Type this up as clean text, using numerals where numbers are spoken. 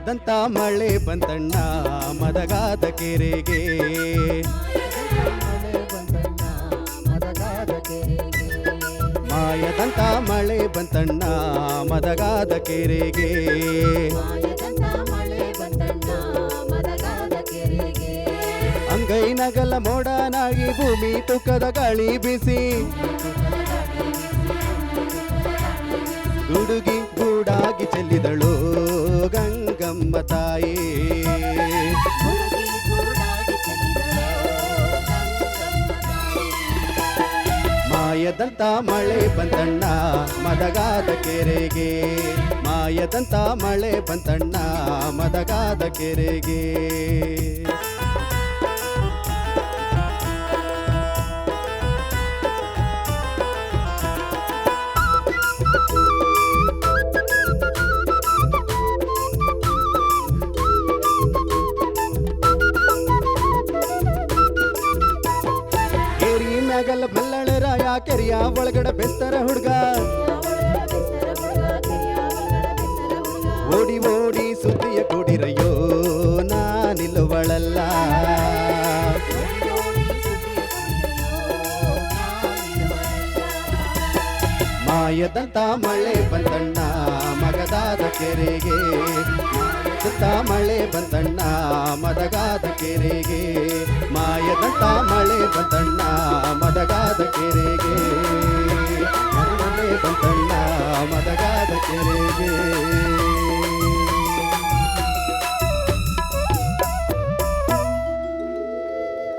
ಮಾಯದಂತ ಮಳೆ ಬಂತಣ್ಣ ಮದಗಾದ ಕೆರೆಗೆ. ಮಾಯದಂತ ಮಳೆ ಬಂತಣ್ಣ ಮದಗಾದ ಕೆರೆಗೆ. ಅಂಗೈ ನಗಲ ಮೋಡನಾಗಿ ಭೂಮಿ ತುಕ್ಕದ ಗಾಳಿ ಬಿಸಿ ಗುಡುಗಿ ಗೂಡಾಗಿ ಚೆಲ್ಲಿದಳು ಗಂಗಮ್ಮ ತಾಯಿ. ಮಾಯದಂತ ಮಳೆ ಬಂತಣ್ಣ ಮದಗಾದ ಕೆರೆಗೆ. ಮಾಯದಂತ ಮಳೆ ಬಂತಣ್ಣ ಮದಗಾದ ಕೆರೆಗೆ. ಮ್ಯಾಗಲ ಮಲ್ಲಳರಾಯ ಕೆರೆಯ ಒಳಗಡೆ ಬೆಸ್ತರ ಹುಡುಗ ಓಡಿ ಓಡಿ ಸುದ್ದಿಯ ಕೊಡಿರಯ್ಯೋ ನಾನಿಲ್ಲುವಳಲ್ಲ. ಮಾಯದಂತ ಮಳೆ ಬಂತಣ್ಣ ಮಗದಾದ ಕೆರೆಗೆ. ಮಾಯದಂತ ಮಳೆ ಬಂತಣ್ಣ ಮದಗಾದ ಕೆರೆಗೆ. ಮಾಯದಂತ ಮಳೆ ಬಂತಣ್ಣ ಮದಗಾದ ಕೆರೆಗೆ. ಮಳೆ ಬಂತಣ್ಣ ಮದಗಾದ ಕೆರೆಗೆ.